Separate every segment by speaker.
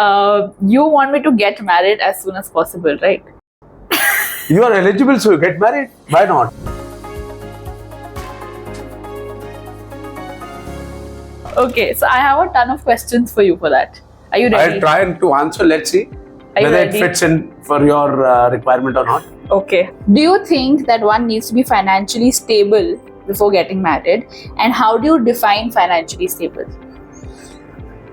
Speaker 1: You want me to get married as soon as possible, right?
Speaker 2: You are eligible, so you get married. Why not?
Speaker 1: Okay, so I have a ton of questions for you for that. Are you ready?
Speaker 2: I'll try to answer. Let's see
Speaker 1: Are you
Speaker 2: whether
Speaker 1: ready?
Speaker 2: it fits in for your requirement or not.
Speaker 1: Okay. Do you think that one needs to be financially stable before getting married? And how do you define financially stable?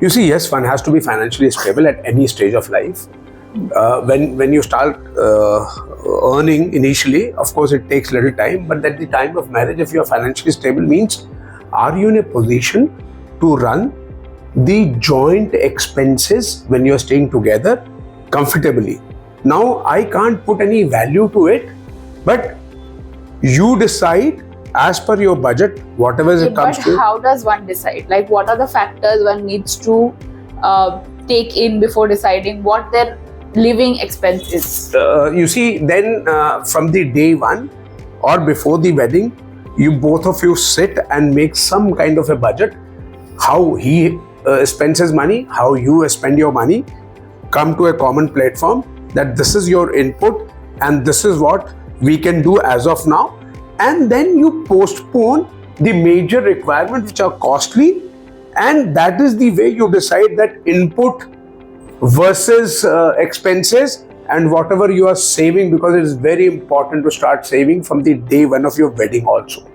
Speaker 2: You see, yes, one has to be financially stable at any stage of life. When you start earning initially, of course, it takes little time. But at the time of marriage, if you are financially stable, means are you in a position to run the joint expenses when you are staying together comfortably? Now, I can't put any value to it, but you decide as per your budget, whatever it comes
Speaker 1: But
Speaker 2: to.
Speaker 1: how does one decide? Like, what are the factors one needs to take in before deciding what their living expense is?
Speaker 2: You see, then from the day one or before the wedding, you both of you sit and make some kind of a budget. How he spends his money, how you spend your money, come to a common platform that this is your input and this is what we can do as of now. And then you postpone the major requirements which are costly, and that is the way you decide that input versus expenses and whatever you are saving, because it is very important to start saving from the day one of your wedding also.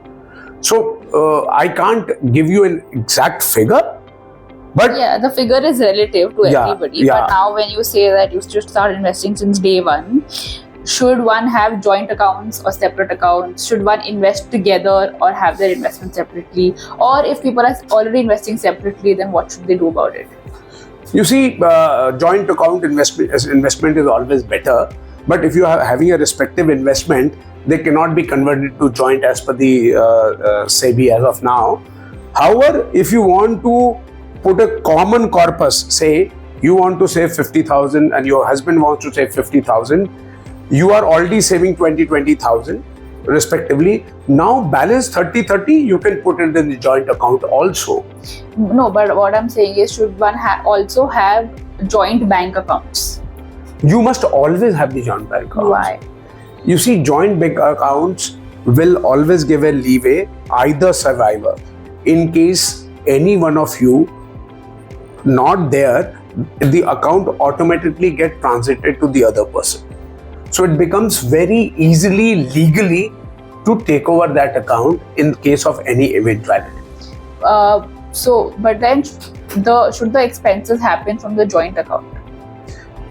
Speaker 2: So I can't give you an exact figure, but
Speaker 1: Yeah, the figure is relative to
Speaker 2: Yeah,
Speaker 1: everybody.
Speaker 2: yeah.
Speaker 1: But now, when you say that you should start investing since day one, should one have joint accounts or separate accounts? Should one invest together or have their investment separately? Or if people are already investing separately, then what should they do about it?
Speaker 2: you see, joint account investment is always better. But if you are having a respective investment, they cannot be converted to joint as per the SEBI as of now. However, if you want to put a common corpus, say you want to save 50,000 and your husband wants to save 50,000, you are already saving 20,000 respectively. Now balance 30-30, you can put it in the joint account also.
Speaker 1: No, but what I'm saying is, should one also have joint bank accounts?
Speaker 2: You must always have the joint bank accounts.
Speaker 1: Why?
Speaker 2: You see, joint bank accounts will always give a leeway, either survivor. In case any one of you not there, the account automatically get transited to the other person. So it becomes very easily legally to take over that account in case of any eventuality.
Speaker 1: But then should the expenses happen from the joint account?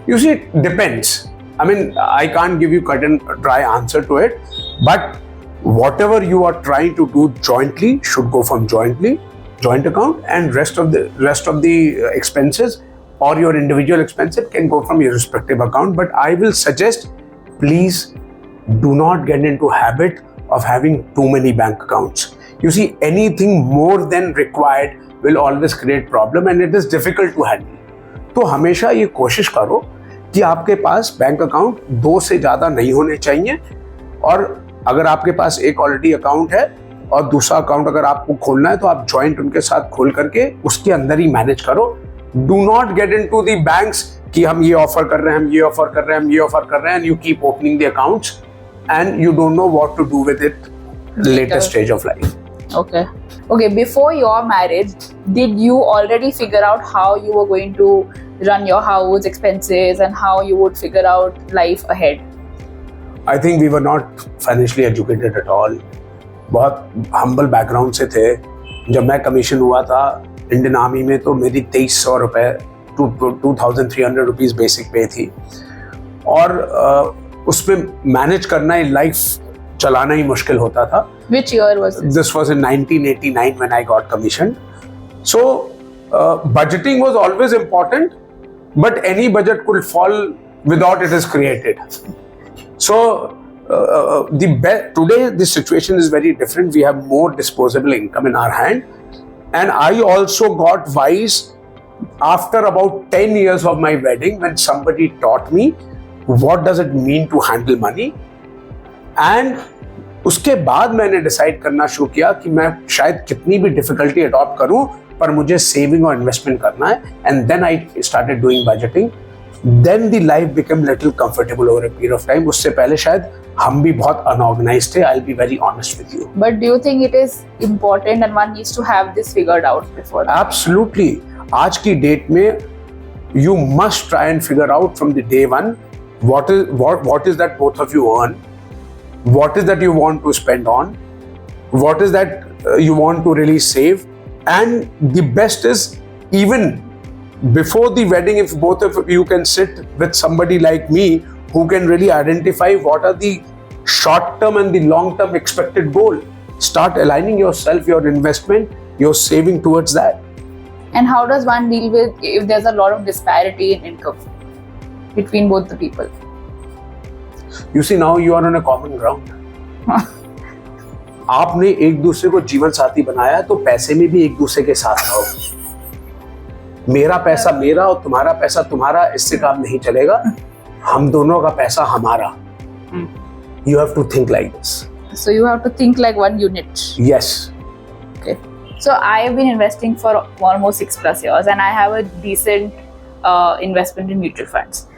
Speaker 2: You see, it depends. I mean, I can't give you cut and dry answer to it, but whatever you are trying to do jointly should go from joint account, and rest of the expenses or your individual expenses can go from your respective account. But I will suggest, please do not get into habit of having too many bank accounts. You see, anything more than required will always create problem and it is difficult to handle. तो हमेशा ये कोशिश करो कि आपके पास bank account 2 से ज़्यादा नहीं होने चाहिए, और अगर आपके पास एक ऑलरेडी अकाउंट है और दूसरा अकाउंट अगर आपको खोलना है तो आप जॉइंट उनके साथ खोल करके उसके अंदर ही मैनेज करो. Do not get into the banks कि हम ये ऑफर कर रहे हैं, हम ये ऑफर कर रहे हैं, हम ये ऑफर कर रहे हैं, and you keep opening the accounts and you don't know what to do with it later stage of life.
Speaker 1: Okay, before your marriage, did you already figure out how you were going to run your house expenses and how you would figure out life ahead?
Speaker 2: I think we were not financially educated at all. बहुत humble background से थे. जब मैं commission हुआ था Indian army में तो मेरी 2300 रुपये 2300 रुपीज़ बेसिक पे थी, और उसमें मैनेज करना ही लाइफ चलाना ही मुश्किल होता था.
Speaker 1: Which year was this?
Speaker 2: This was in 1989 when I got commissioned. So budgeting was always important, but any budget could fall without it is created. So today the situation is very different. We have more disposable income in our hand, and I also got wise after about 10 years of my wedding when somebody taught me what does it mean to handle money. And उसके बाद मैंने decide करना शुरू किया कि मैं शायद कितनी भी डिफिकल्टी अडॉप्ट करूं, पर मुझे सेविंग और इन्वेस्टमेंट करना है, and then I started doing budgeting, then the life become little comfortable over a period of time. उससे पहले शायद हम भी बहुत अनऑर्गेनाइज्ड थे. I will be very honest with you.
Speaker 1: But do you think it is important and one needs to have this figured out before?
Speaker 2: Absolutely. आज की date में you must try and figure out from the day one what is that both of you earn, what is that you want to spend on, what is that you want to really save, and the best is even before the wedding, if both of you can sit with somebody like me who can really identify what are the short term and the long term expected goal, start aligning yourself, your investment, your saving towards that.
Speaker 1: And how does one deal with if there's a lot of disparity in income between both the people?
Speaker 2: You see, now you are on a common ground. आपने एक दूसरे को जीवन साथी बनाया, तो पैसे में भी एक दूसरे के साथ रहो. मेरा पैसा मेरा और तुम्हारा पैसा तुम्हारा, इससे काम नहीं चलेगा. हम दोनों का पैसा हमारा. You have to think like this.
Speaker 1: So you have to think like one unit.
Speaker 2: Yes.
Speaker 1: Okay. So I have been investing for almost 6+ years, and I have a decent investment in mutual funds.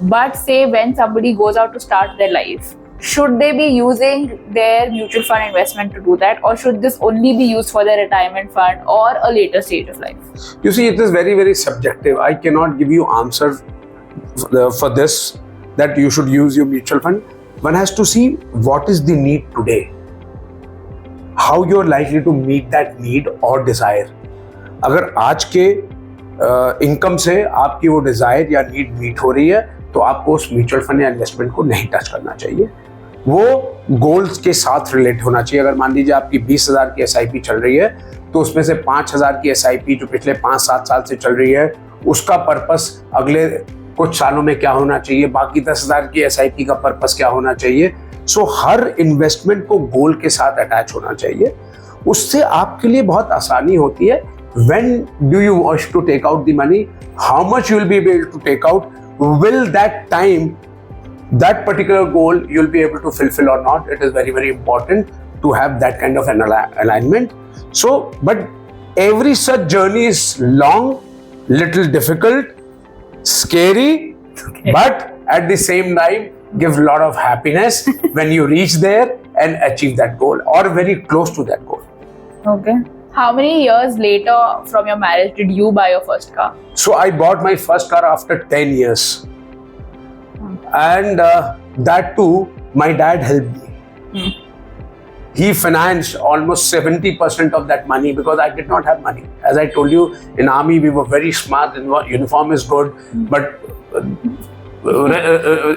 Speaker 1: But say when somebody goes out to start their life, should they be using their mutual fund investment to do that, or should this only be used for their retirement fund or a later stage of life?
Speaker 2: You see, it is very, very subjective. I cannot give you answer for this, that you should use your mutual fund. One has to see what is the need today, how you are likely to meet that need or desire. अगर आज के income से आपकी वो Dzire या need meet हो रही है, तो आपको उस म्यूचुअल फंड या इन्वेस्टमेंट को नहीं टच करना चाहिए. वो गोल्स के साथ रिलेट होना चाहिए. अगर मान लीजिए आपकी 20,000 की SIP चल रही है, तो उसमें से 5,000 की SIP जो पिछले 5-7 साल से चल रही है, उसका पर्पस अगले कुछ सालों में क्या होना चाहिए, बाकी 10,000 की SIP का पर्पस क्या होना चाहिए. सो हर इन्वेस्टमेंट को गोल के साथ अटैच होना चाहिए. उससे आपके लिए बहुत आसानी होती है. When do you wish to take out the money? How much you will be able to take out? Will that time, that particular goal, you'll be able to fulfill or not? It is very, very important to have that kind of an alignment. So, but every such journey is long, little difficult, scary, but at the same time, give a lot of happiness when you reach there and achieve that goal or very close to that goal.
Speaker 1: Okay. How many years later from your marriage did you buy your first car?
Speaker 2: So I bought my first car after 10 years. And that too, my dad helped me. He financed almost 70% of that money because I did not have money. As I told you, in army we were very smart, uniform is good, but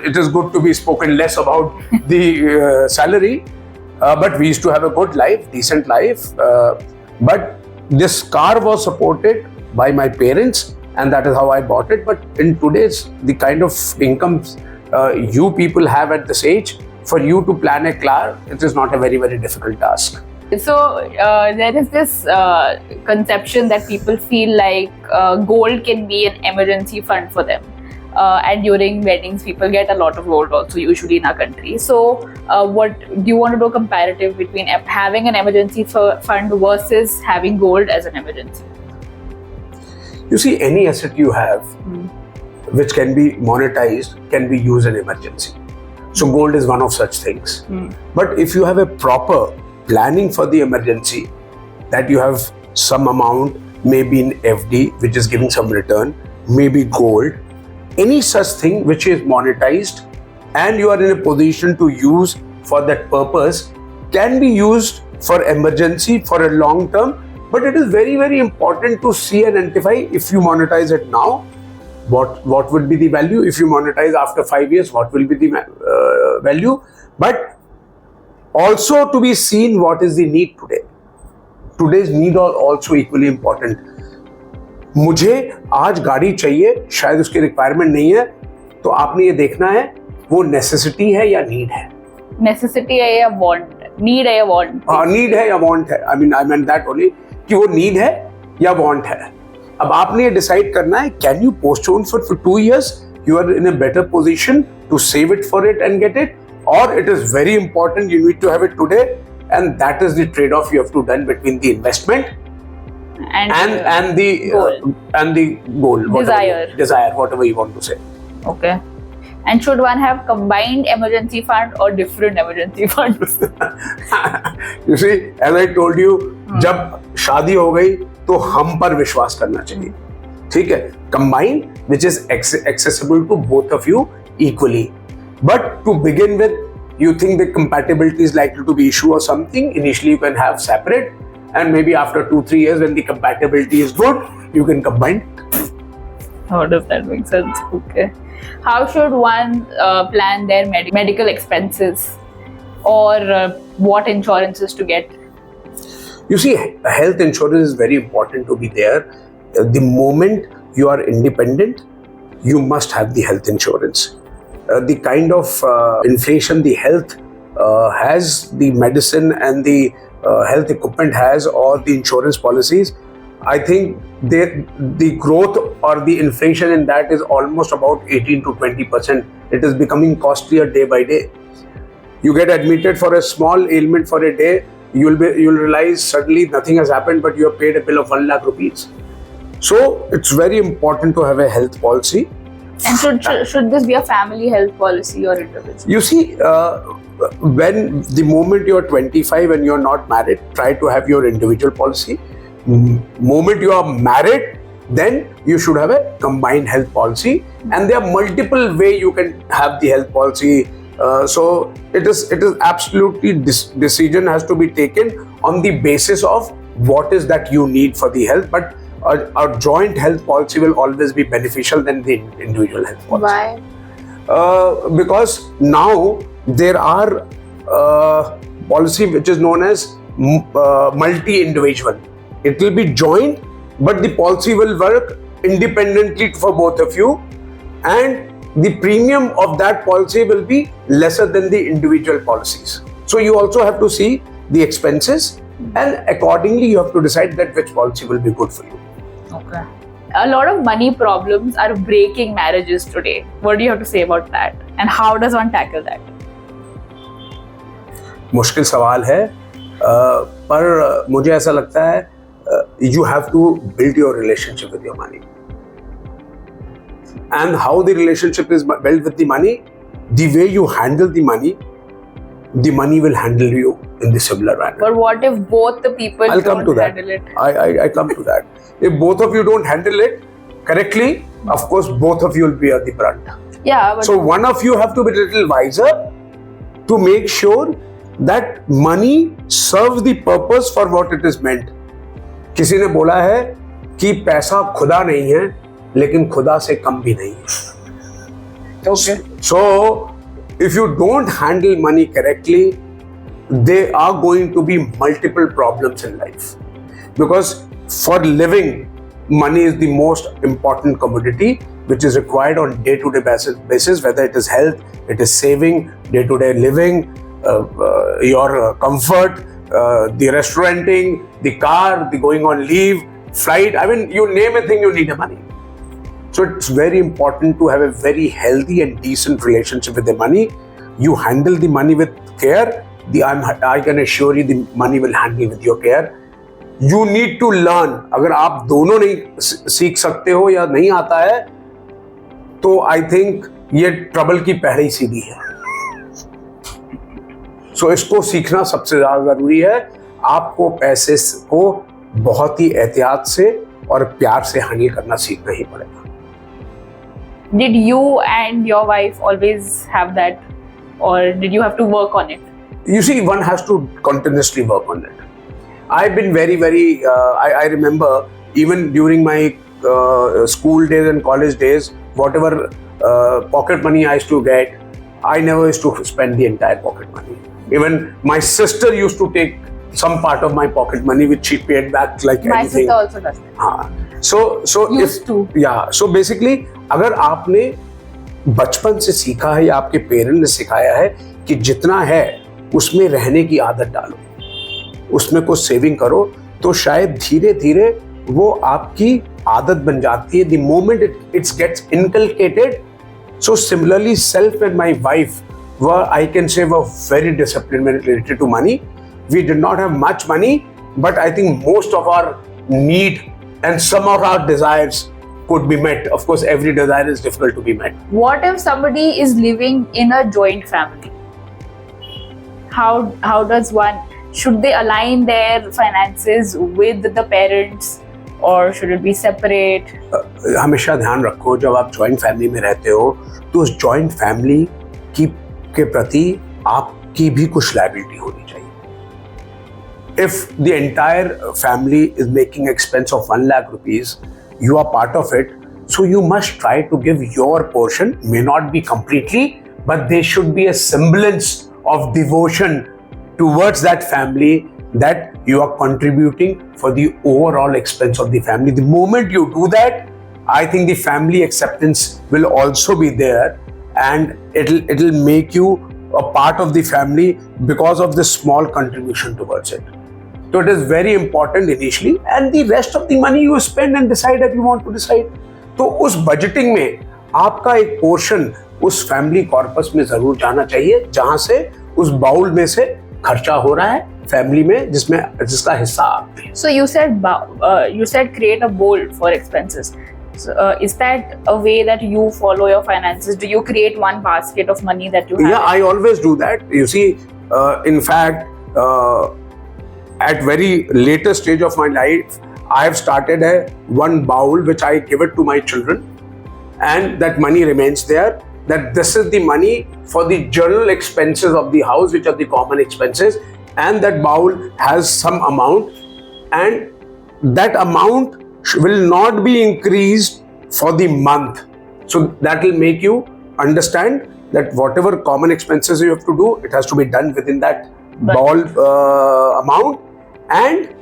Speaker 2: it is good to be spoken less about the salary. But we used to have a good life, decent life. But this car was supported by my parents, and that is how I bought it. But in today's, the kind of incomes you people have at this age, for you to plan a car, it is not a very, very difficult task.
Speaker 1: So there is this conception that people feel like gold can be an emergency fund for them. And during weddings, people get a lot of gold also, usually in our country. So what do you want to do comparative between having an emergency fund versus having gold as an emergency?
Speaker 2: You see, any asset you have which can be monetized can be used in emergency. So gold is one of such things. But if you have a proper planning for the emergency, that you have some amount, maybe in FD, which is giving some return, maybe gold, any such thing which is monetized and you are in a position to use for that purpose, can be used for emergency for a long term. But it is very, very important to see and identify, if you monetize it now, what would be the value? If you monetize after 5 years, what will be the value? But also to be seen what is the need today. Today's need are also equally important. मुझे आज गाड़ी चाहिए, शायद उसकी requirement नहीं है, तो आपने ये देखना है वो नेसेसिटी है या नीड है.
Speaker 1: नेसेसिटी है या वांट, नीड है या वांट.
Speaker 2: हाँ, नीड है या वांट है. आई मीन दैट ओनली, कि वो नीड है या वांट है. अब आपने ये डिसाइड करना है, can you postpone for 2 years, you are in a better position to save it for it and get it, और it is very important, you need to have it today, and that is the trade off you have to done between the investment
Speaker 1: and
Speaker 2: the
Speaker 1: goal.
Speaker 2: And the goal,
Speaker 1: Desire.
Speaker 2: whatever you want to say.
Speaker 1: Okay. And should one have combined emergency fund or different emergency funds?
Speaker 2: You see, as I told you, जब शादी हो गई तो हम पर विश्वास करना चाहिए, ठीक है? Combined, which is accessible to both of you equally. But to begin with, you think the compatibility is likely to be issue or something. Initially, you can have separate, and maybe after 2-3 years, when the compatibility is good, you can combine.
Speaker 1: How does that make sense? Okay. How should one plan their medical expenses, or what insurances to get?
Speaker 2: You see, health insurance is very important to be there. The moment you are independent, you must have the health insurance. The kind of inflation the health has, the medicine and the health equipment has, or the insurance policies, I think the growth or the inflation in that is almost about 18 to 20%. It is becoming costlier day by day. You get admitted for a small ailment for a day, you'll realize suddenly nothing has happened, but you have paid a bill of 1 lakh rupees. So it's very important to have a health policy.
Speaker 1: And should this be a family health policy or individual?
Speaker 2: You see, when the moment you're 25 and you're not married, try to have your individual policy. Moment you are married, then you should have a combined health policy. And there are multiple ways you can have the health policy. So it is absolutely decision has to be taken on the basis of what is that you need for the health. But a joint health policy will always be beneficial than the individual health policy.
Speaker 1: Why?
Speaker 2: Because now there are policy which is known as multi-individual. It will be joint, but the policy will work independently for both of you, and the premium of that policy will be lesser than the individual policies. So you also have to see the expenses, and accordingly you have to decide that which policy will be good for you.
Speaker 1: Okay. A lot of money problems are breaking marriages today. What do you have to say about that? And how does one tackle that?
Speaker 2: मुश्किल सवाल है, पर मुझे ऐसा लगता है you have to build your relationship with your money. And how the relationship is built with the money, the way you handle the money will handle you in the similar manner.
Speaker 1: But what if both the people don't handle it?
Speaker 2: I come to that. If both of you don't handle it correctly, of course, both of you will be at the brunt.
Speaker 1: Yeah. But
Speaker 2: so one of you have to be a little wiser to make sure that money serves the purpose for what it is meant. किसी ने बोला है कि पैसा खुदा नहीं है, लेकिन खुदा से कम भी नहीं है.
Speaker 1: Okay.
Speaker 2: So if you don't handle money correctly, there are going to be multiple problems in life. Because for living, money is the most important commodity which is required on day-to-day basis, whether it is health, it is saving, day-to-day living, your comfort, the restauranting, the car, the going on leave, flight. I mean, you name a thing, you need a money. So it's very important to have a very healthy and decent relationship with the money. You handle the money with care. I can assure you the money will handle with your care. You need to learn. अगर आप दोनों नहीं सीख सकते हो या नहीं आता है, तो I think ये ट्रबल की पहली सीढ़ी है. So इसको सीखना सबसे ज़्यादा ज़रूरी है. आपको पैसे को बहुत ही एहतियात से और प्यार से हैंडल करना सीखना ही पड़ेगा.
Speaker 1: Did you and your wife always have that, or did you have to work on it?
Speaker 2: You see, one has to continuously work on it. I've been very, I remember even during my school days and college days, whatever pocket money I used to get, I never used to spend the entire pocket money. Even my sister used to take some part of my pocket money, which she paid back like
Speaker 1: my
Speaker 2: anything.
Speaker 1: My sister also does that.
Speaker 2: हाँ. So
Speaker 1: used to.
Speaker 2: Yeah. So basically, अगर आपने बचपन से सीखा है या आपके parent ने सिखाया है कि जितना है उसमें रहने की आदत डालो, उसमें कुछ सेविंग करो, तो शायद धीरे धीरे वो आपकी आदत बन जाती है. The moment it gets inculcated. So similarly, self and my wife were, I can say, were very disciplined when related to money. We did not have much money, but I think most of our need and some of our desires could be met. Of course, every desire is difficult to be met.
Speaker 1: What if somebody is living in a joint family? How does one, should they align their finances with the parents or should it be separate?
Speaker 2: हमेशा ध्यान रखो जब आप joint family में रहते हो तो उस जॉइंट फैमिली के प्रति आपकी भी कुछ लायबिलिटी होनी चाहिए. If the entire family is making expense of 1 lakh rupees, you are part of it, so you must try to give your portion. May not be completely, but there should be a semblance of devotion towards that family that you are contributing for the overall expense of the family. The moment you do that, I think the family acceptance will also be there, and it'll make you a part of the family because of the small contribution towards it. So it is very important initially, and the rest of the money you spend and decide that you want to decide. तो उस budgeting में आपका एक portion उस family corpus में जरूर जाना चाहिए जहां से उस बाउल में से खर्चा हो रहा है फैमिली में जिसका हिस्सा आप हैं.
Speaker 1: So you said create a bowl for expenses. So, is that a way that you follow your finances? Do you create one basket of money that you have?
Speaker 2: Yeah, I always do that. You see, in fact, at very later stage of my life, I have started one bowl which I give it to my children, and that money remains there. That this is the money for the general expenses of the house, which are the common expenses, and that bowl has some amount, and that amount will not be increased for the month. So that will make you understand that whatever common expenses you have to do, it has to be done within that bowl amount, and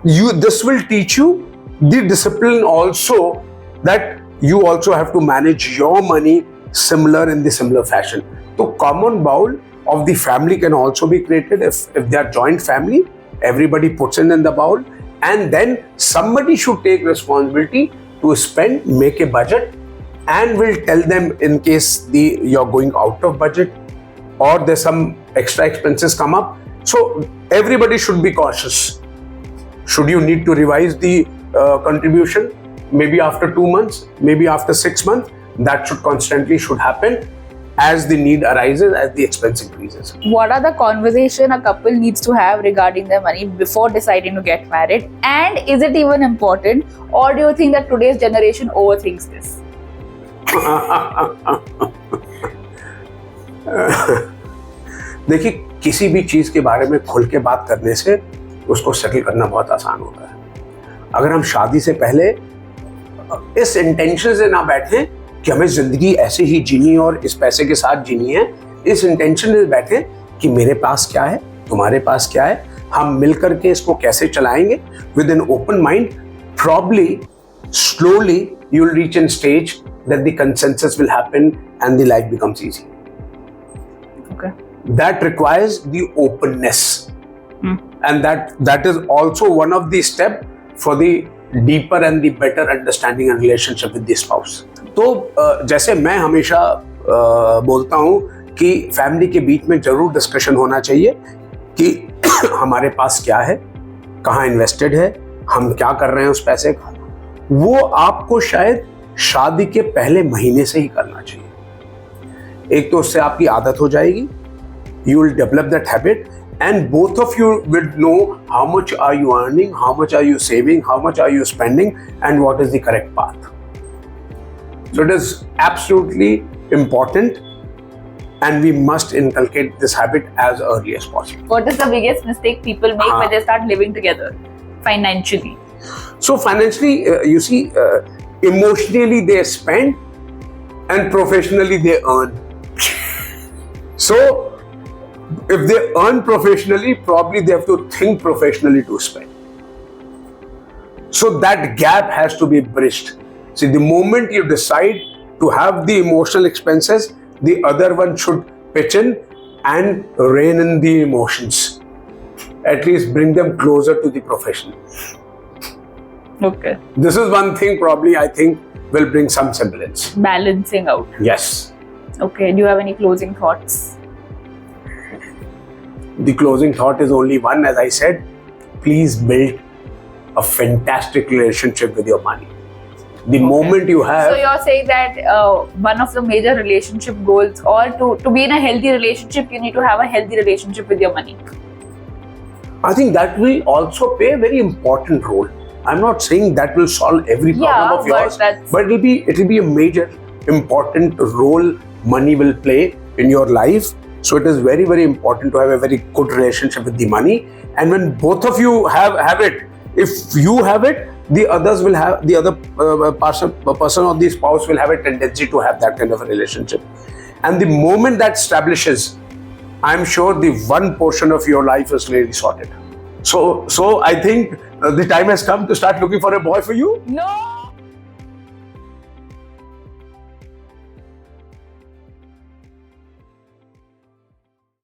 Speaker 2: this will teach you the discipline also, that you also have to manage your money in the similar fashion. So common bowl of the family can also be created. If they are joint family, everybody puts in the bowl, and then somebody should take responsibility to spend, make a budget, and will tell them in case you're going out of budget or there's some extra expenses come up. So everybody should be cautious. Should you need to revise the contribution, maybe after 2 months, maybe after 6 months, that constantly should happen as the need arises, as the expense increases.
Speaker 1: What are the conversation a couple needs to have regarding their money before deciding to get married? And is it even important, or do you think that today's generation overthinks this?
Speaker 2: देखिए, किसी भी चीज के बारे में खुल के बात करने से उसको सेटल करना बहुत आसान होता है. अगर हम शादी से पहले इस इंटेंशन से ना बैठे कि हमें जिंदगी ऐसे ही जीनी और इस पैसे के साथ जीनी है, इस इंटेंशन से बैठे कि मेरे पास क्या है, तुम्हारे पास क्या है, हम मिलकर के इसको कैसे चलाएंगे, with an open mind, probably slowly you will reach a stage that the consensus will happen and the life becomes easy.
Speaker 1: Okay.
Speaker 2: That requires the openness. And that is also one of the steps for the deeper and the better understanding and relationship with the spouse. तो जैसे मैं हमेशा बोलता हूँ कि family के बीच में जरूर डिस्कशन होना चाहिए कि हमारे पास क्या है, कहाँ इन्वेस्टेड है, हम क्या कर रहे हैं उस पैसे का. वो आपको शायद शादी के पहले महीने से ही करना चाहिए. एक तो उससे आपकी आदत हो जाएगी, you will develop that habit, and both of you will know how much are you earning, how much are you saving, how much are you spending, and what is the correct path. So it is absolutely important, and we must inculcate this habit as early as possible.
Speaker 1: What is the biggest mistake people make when they start living together financially?
Speaker 2: So financially, you see, emotionally they spend and professionally they earn. So if they earn professionally, probably they have to think professionally to spend. So that gap has to be bridged. See, the moment you decide to have the emotional expenses, the other one should pitch in and rein in the emotions. At least bring them closer to the profession.
Speaker 1: Okay.
Speaker 2: This is one thing probably I think will bring some semblance.
Speaker 1: Balancing out.
Speaker 2: Yes.
Speaker 1: Okay. Do you have any closing thoughts?
Speaker 2: The closing thought is only one, as I said, please build a fantastic relationship with your money. The moment you have,
Speaker 1: So you're saying that one of the major relationship goals, or to be in a healthy relationship, you need to have a healthy relationship with your money.
Speaker 2: I think that will also play a very important role. I'm not saying that will solve every problem of yours, but it'll be a major important role money will play in your life. So it is very, very important to have a very good relationship with the money. And when both of you have it, if you have it, the others will have, the other person or the spouse will have a tendency to have that kind of a relationship. And the moment that establishes, I'm sure the one portion of your life is really sorted. So I think the time has come to start looking for a boy for you.
Speaker 1: No.